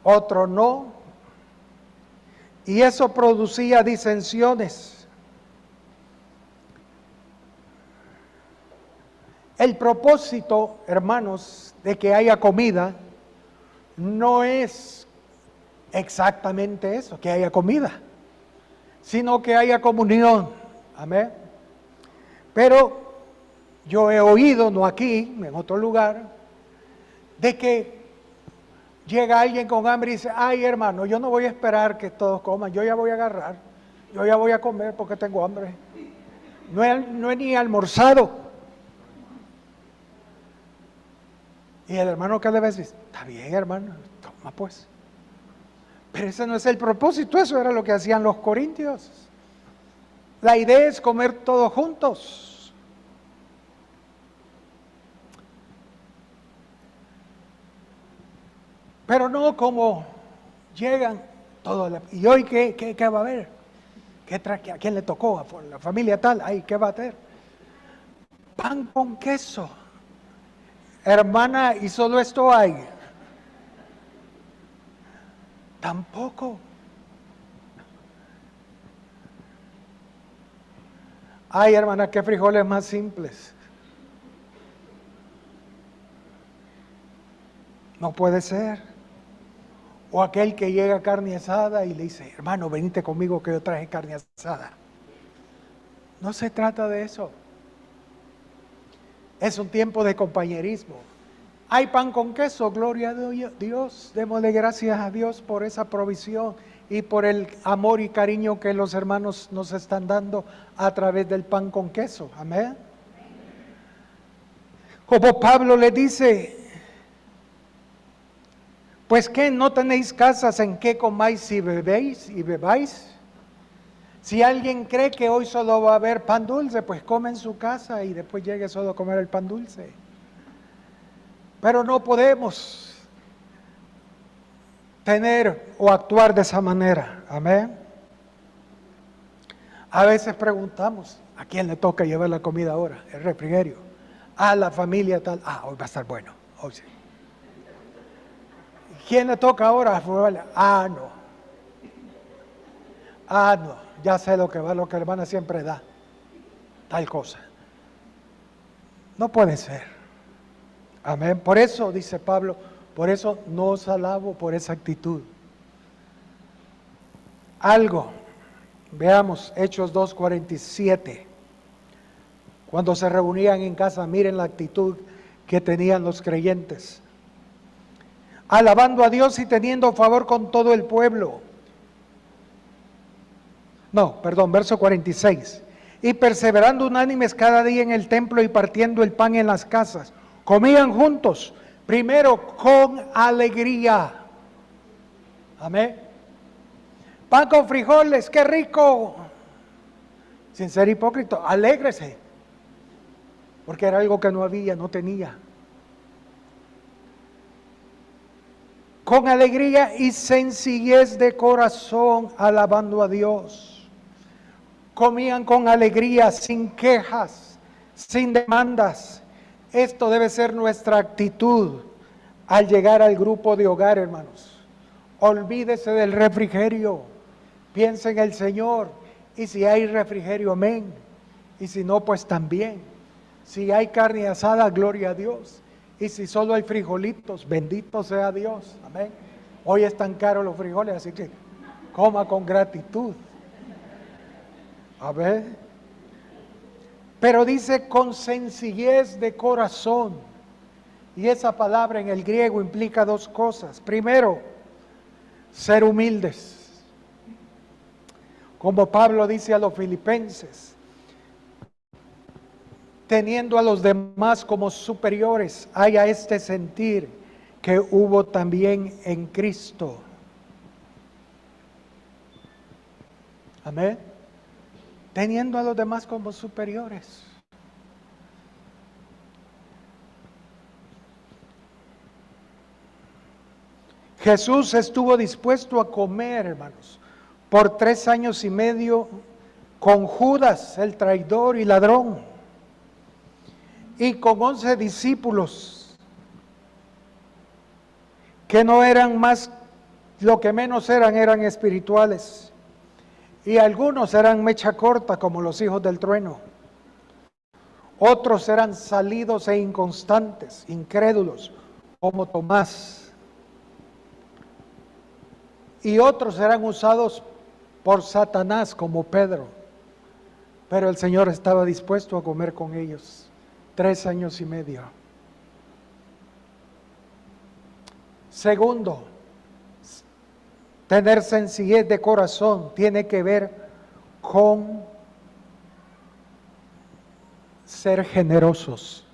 otro no, y eso producía disensiones. El propósito, hermanos, de que haya comida no es exactamente eso, que haya comida, sino que haya comunión. Amén. Pero yo he oído, no aquí, en otro lugar, de que llega alguien con hambre y dice, ay hermano, yo no voy a esperar que todos coman, yo ya voy a agarrar, yo ya voy a comer porque tengo hambre. No he ni almorzado. Y el hermano que le va a decir, está bien hermano, toma pues. Pero ese no es el propósito, eso era lo que hacían los corintios. La idea es comer todos juntos. Pero no como llegan todos. ¿Y hoy qué va a haber? ¿A quién le tocó? ¿A la familia tal? Ay, ¿qué va a tener? Pan con queso. Hermana, ¿y solo esto hay? Tampoco. Ay, hermana, qué frijoles más simples. No puede ser. O aquel que llega carne asada y le dice, hermano, venite conmigo que yo traje carne asada. No se trata de eso. Es un tiempo de compañerismo. Hay pan con queso, gloria a Dios. Démosle gracias a Dios por esa provisión y por el amor y cariño que los hermanos nos están dando a través del pan con queso. Amén. Como Pablo le dice, pues ¿qué? ¿No tenéis casas en que comáis y bebéis y bebáis? Si alguien cree que hoy solo va a haber pan dulce, pues come en su casa y después llegue solo a comer el pan dulce. Pero no podemos tener o actuar de esa manera. Amén. A veces preguntamos, ¿a quién le toca llevar la comida ahora? El refrigerio. A la familia tal. Ah, hoy va a estar bueno. Hoy sí. ¿Quién le toca ahora? Ah, no. Ah, no. Ya sé lo que va, lo que la hermana siempre da. Tal cosa. No puede ser. Amén. Por eso, dice Pablo, por eso no os alabo por esa actitud. Algo, veamos Hechos 2:47. Cuando se reunían en casa, miren la actitud que tenían los creyentes. Alabando a Dios y teniendo favor con todo el pueblo. No, perdón, verso 46. Y perseverando unánimes cada día en el templo y partiendo el pan en las casas. Comían juntos, primero con alegría. Amén. Pan con frijoles, qué rico. Sin ser hipócrita, alégrese. Porque era algo que no había, no tenía. Con alegría y sencillez de corazón, alabando a Dios. Comían con alegría, sin quejas, sin demandas. Esto debe ser nuestra actitud al llegar al grupo de hogar, hermanos. Olvídese del refrigerio, piense en el Señor, y si hay refrigerio, amén, y si no, pues también. Si hay carne asada, gloria a Dios, y si solo hay frijolitos, bendito sea Dios, amén. Hoy están caros los frijoles, así que coma con gratitud. A ver, pero dice con sencillez de corazón, y esa palabra en el griego implica dos cosas. Primero, ser humildes, como Pablo dice a los filipenses, teniendo a los demás como superiores, haya este sentir que hubo también en Cristo. Amén. Teniendo a los demás como superiores. Jesús estuvo dispuesto a comer, hermanos, por 3 años y medio con Judas, el traidor y ladrón, y con 11 discípulos, que no eran más, lo que menos eran espirituales, y algunos eran mecha corta, como los hijos del trueno. Otros eran salidos e inconstantes, incrédulos, como Tomás. Y otros eran usados por Satanás, como Pedro. Pero el Señor estaba dispuesto a comer con ellos 3 años y medio. Segundo, tener sencillez de corazón tiene que ver con ser generosos.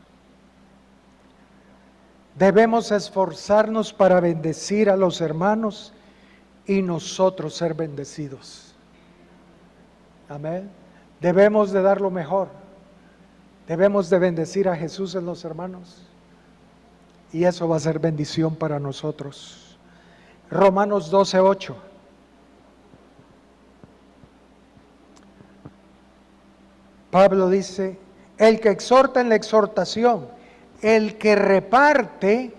Debemos esforzarnos para bendecir a los hermanos y nosotros ser bendecidos. Amén. Debemos de dar lo mejor. Debemos de bendecir a Jesús en los hermanos. Y eso va a ser bendición para nosotros. Romanos 12:8. Pablo dice, el que exhorta en la exhortación, el que reparte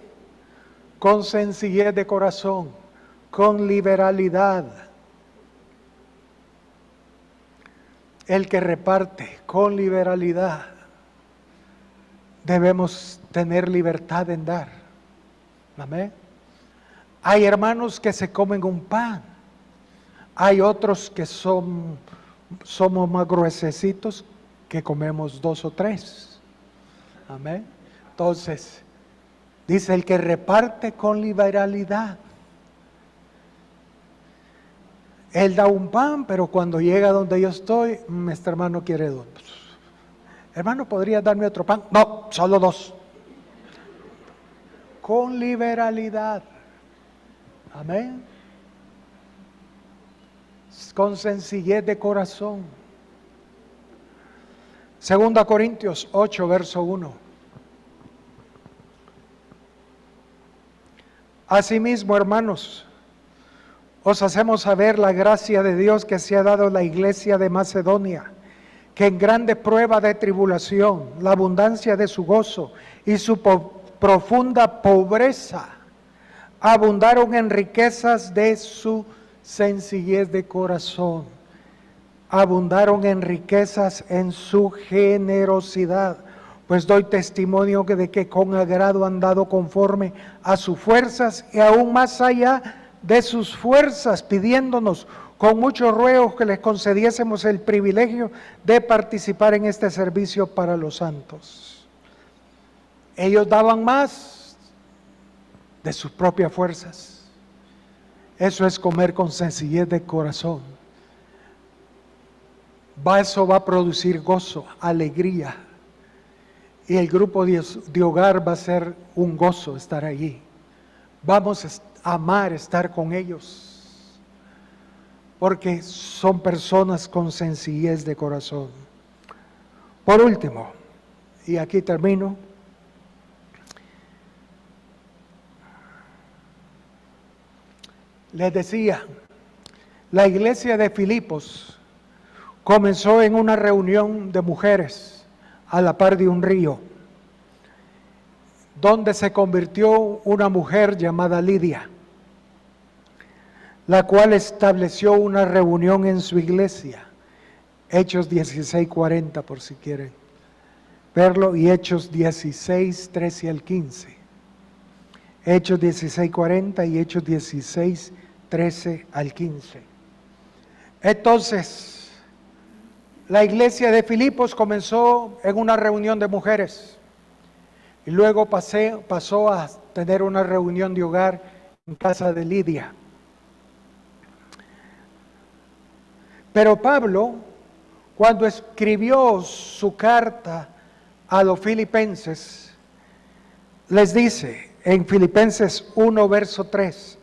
con sencillez de corazón, con liberalidad. El que reparte con liberalidad. Debemos tener libertad en dar. Amén. Hay hermanos que se comen un pan. Hay otros que somos más gruesecitos, que comemos 2 o 3. Amén. Entonces, dice el que reparte con liberalidad. Él da un pan, pero cuando llega donde yo estoy, este hermano quiere 2. Hermano, ¿podría darme otro pan? No, solo 2. Con liberalidad. Amén. Con sencillez de corazón. 2 Corintios 8, verso 1. Asimismo, hermanos, os hacemos saber la gracia de Dios que se ha dado a la iglesia de Macedonia, que en grande prueba de tribulación, la abundancia de su gozo y su profunda pobreza, abundaron en riquezas de su sencillez de corazón, abundaron en riquezas en su generosidad. Pues doy testimonio de que con agrado han dado conforme a sus fuerzas y aún más allá de sus fuerzas, pidiéndonos con muchos ruegos que les concediésemos el privilegio de participar en este servicio para los santos. Ellos daban más de sus propias fuerzas. Eso es comer con sencillez de corazón. Eso va a producir gozo, alegría. Y el grupo de hogar va a ser un gozo estar allí. Vamos a amar estar con ellos, porque son personas con sencillez de corazón. Por último, y aquí termino, les decía, la iglesia de Filipos comenzó en una reunión de mujeres a la par de un río, donde se convirtió una mujer llamada Lidia, la cual estableció una reunión en su iglesia. Hechos 16:40, por si quieren verlo, y Hechos 16:13 al 15. Hechos 16:40 y Hechos 16:13 al 15. Entonces, la iglesia de Filipos comenzó en una reunión de mujeres y luego pasó a tener una reunión de hogar en casa de Lidia. Pero Pablo, cuando escribió su carta a los filipenses, les dice en Filipenses 1, verso 3,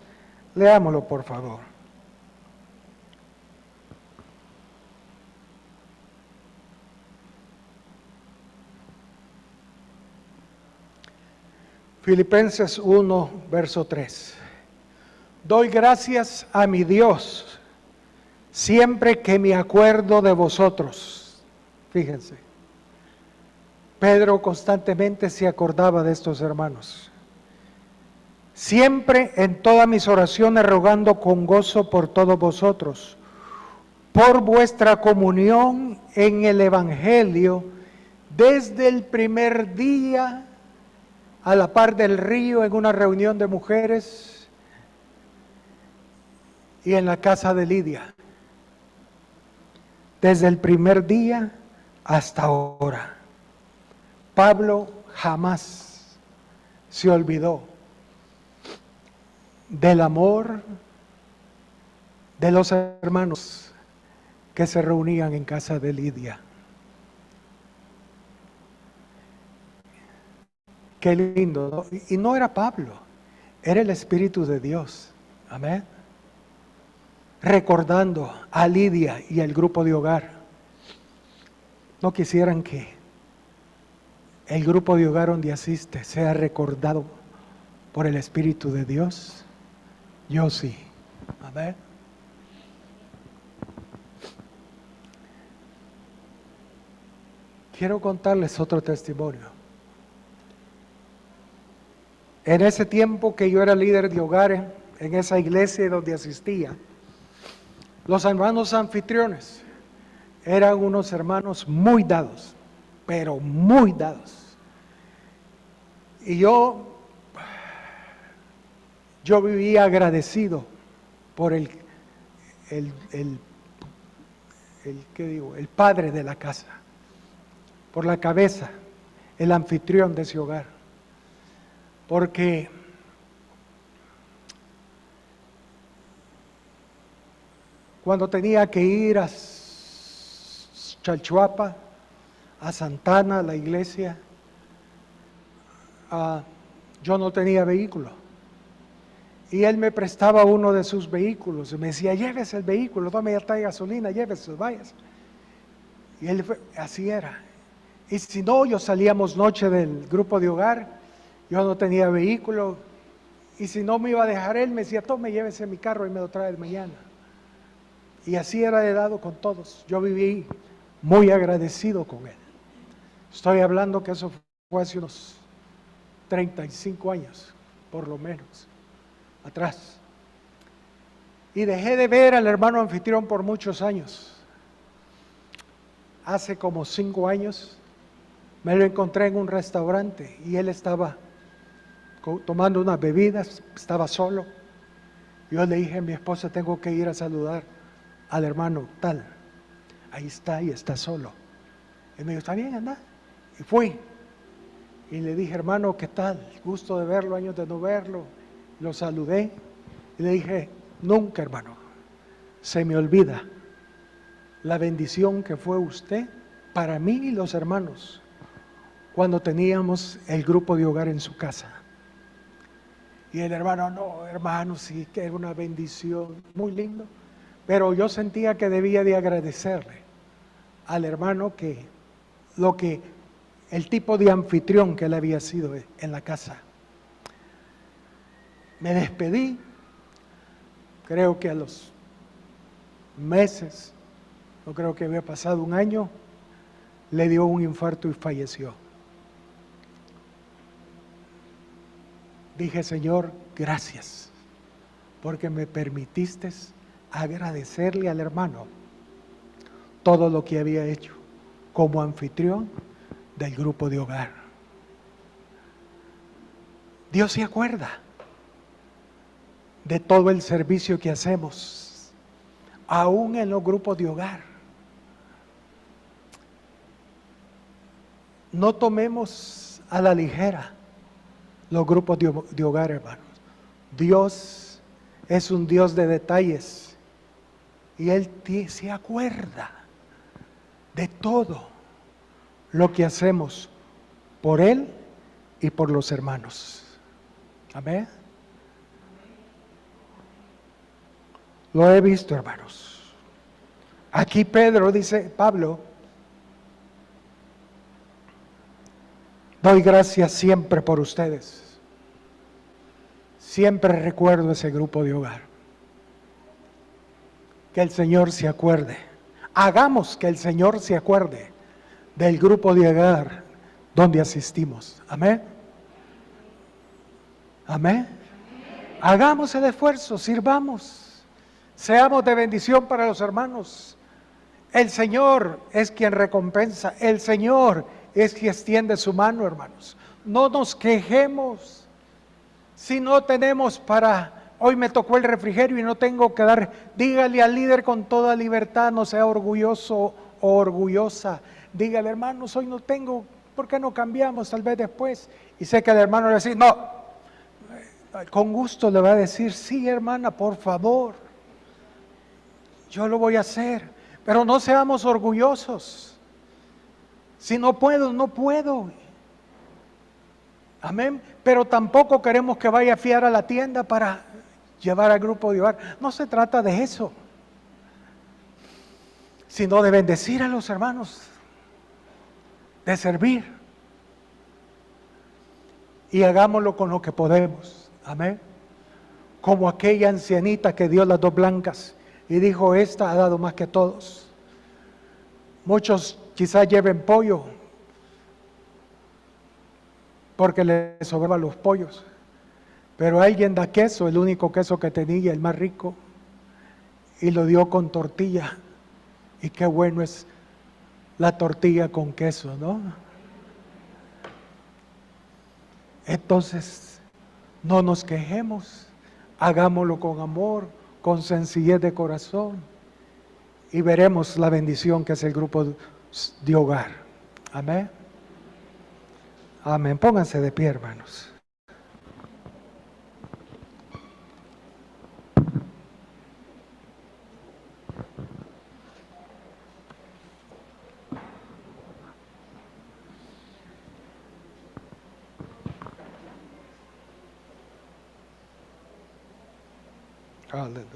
leámoslo por favor. Filipenses 1, verso 3. Doy gracias a mi Dios siempre que me acuerdo de vosotros. Fíjense, Pedro constantemente se acordaba de estos hermanos. Siempre en todas mis oraciones rogando con gozo por todos vosotros, por vuestra comunión en el Evangelio, desde el primer día a la par del río en una reunión de mujeres y en la casa de Lidia. Desde el primer día hasta ahora. Pablo jamás se olvidó del amor de los hermanos que se reunían en casa de Lidia. Qué lindo, ¿no? Y no era Pablo, era el Espíritu de Dios. Amén. Recordando a Lidia y al grupo de hogar. ¿No quisieran que el grupo de hogar donde asiste sea recordado por el Espíritu de Dios? Yo sí. Amén. Quiero contarles otro testimonio. En ese tiempo que yo era líder de hogares, en esa iglesia donde asistía, los hermanos anfitriones eran unos hermanos muy dados, pero muy dados. Y yo vivía agradecido por el padre de la casa, por la cabeza, el anfitrión de ese hogar. Porque cuando tenía que ir a Chalchuapa, a Santana, a la iglesia, yo no tenía vehículo. Y él me prestaba uno de sus vehículos. Y me decía, llévese el vehículo, tome ya está gasolina, llévese, vayas. Y él así era. Y si no, yo salíamos noche del grupo de hogar, yo no tenía vehículo. Y si no me iba a dejar él, me decía, tome, llévese mi carro y me lo trae mañana. Y así era de dado con todos. Yo viví muy agradecido con él. Estoy hablando que eso fue hace unos 35 años, por lo menos, atrás. Y dejé de ver al hermano anfitrión por muchos años. Hace como 5 años me lo encontré en un restaurante y él estaba tomando unas bebidas, estaba solo. Yo le dije a mi esposa, tengo que ir a saludar al hermano tal. Ahí está y está solo. Y me dijo, está bien, anda. Y fui. Y le dije, hermano, ¿qué tal? Gusto de verlo, años de no verlo. Lo saludé y le dije, nunca, hermano, se me olvida la bendición que fue usted para mí y los hermanos cuando teníamos el grupo de hogar en su casa. Y el hermano, no, hermano, sí, que era una bendición, muy lindo. Pero yo sentía que debía de agradecerle al hermano el tipo de anfitrión que él había sido en la casa. Me despedí, creo que a los meses, no creo que había pasado un año, le dio un infarto y falleció. Dije, Señor, gracias, porque me permitiste agradecerle al hermano todo lo que había hecho como anfitrión del grupo de hogar. Dios se acuerda de todo el servicio que hacemos, aún en los grupos de hogar. No tomemos a la ligera los grupos de hogar, hermanos. Dios es un Dios de detalles y Él se acuerda de todo lo que hacemos por Él y por los hermanos. Amén. Lo he visto, hermanos. Aquí Pablo, doy gracias siempre por ustedes. Siempre recuerdo ese grupo de hogar. que el Señor se acuerde. Hagamos que el Señor se acuerde del grupo de hogar donde asistimos. Amén. Amén. Hagamos el esfuerzo, sirvamos, seamos de bendición para los hermanos. El Señor es quien recompensa, el Señor es quien extiende su mano, hermanos. No nos quejemos si no tenemos para, hoy me tocó el refrigerio y no tengo que dar. Dígale al líder con toda libertad, no sea orgulloso o orgullosa. Dígale, hermanos, hoy no tengo, ¿por qué no cambiamos? Tal vez después. Y sé que el hermano le va a decir, no, con gusto le va a decir, sí, hermana, por favor, yo lo voy a hacer. Pero no seamos orgullosos. Si no puedo, no puedo. Amén. Pero tampoco queremos que vaya a fiar a la tienda para llevar al grupo de hogar. No se trata de eso, sino de bendecir a los hermanos, de servir. Y hagámoslo con lo que podemos. Amén. Como aquella ancianita que dio las 2 blancas y dijo, esta ha dado más que todos. Muchos quizás lleven pollo porque les sobraban los pollos, pero alguien da queso, el único queso que tenía, el más rico, y lo dio con tortilla. Y qué bueno es la tortilla con queso, ¿no? Entonces, no nos quejemos, hagámoslo con amor, con sencillez de corazón, y veremos la bendición que es el grupo de hogar. Amén. Amén. Pónganse de pie, hermanos. Aleluya.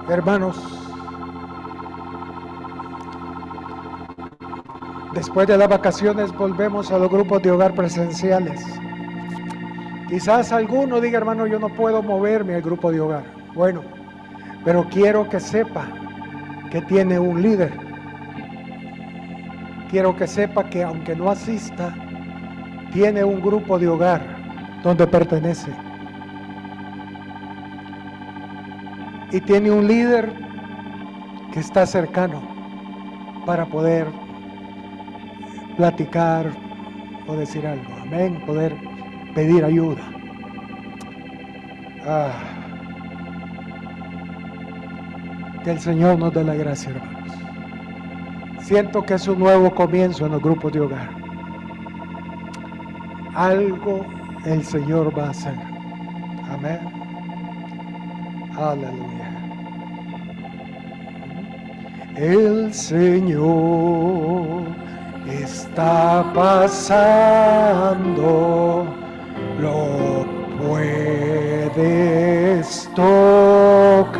Hermanos, después de las vacaciones volvemos a los grupos de hogar presenciales. Quizás alguno diga, hermano, yo no puedo moverme al grupo de hogar. Bueno, pero quiero que sepa que tiene un líder. Quiero que sepa que aunque no asista, tiene un grupo de hogar donde pertenece. Y tiene un líder que está cercano para poder platicar o decir algo. Amén. Poder pedir ayuda. Que el Señor nos dé la gracia, hermanos. Siento que es un nuevo comienzo en los grupos de hogar. Algo el Señor va a hacer. Amén. Aleluya. El Señor está pasando, lo puedes tocar.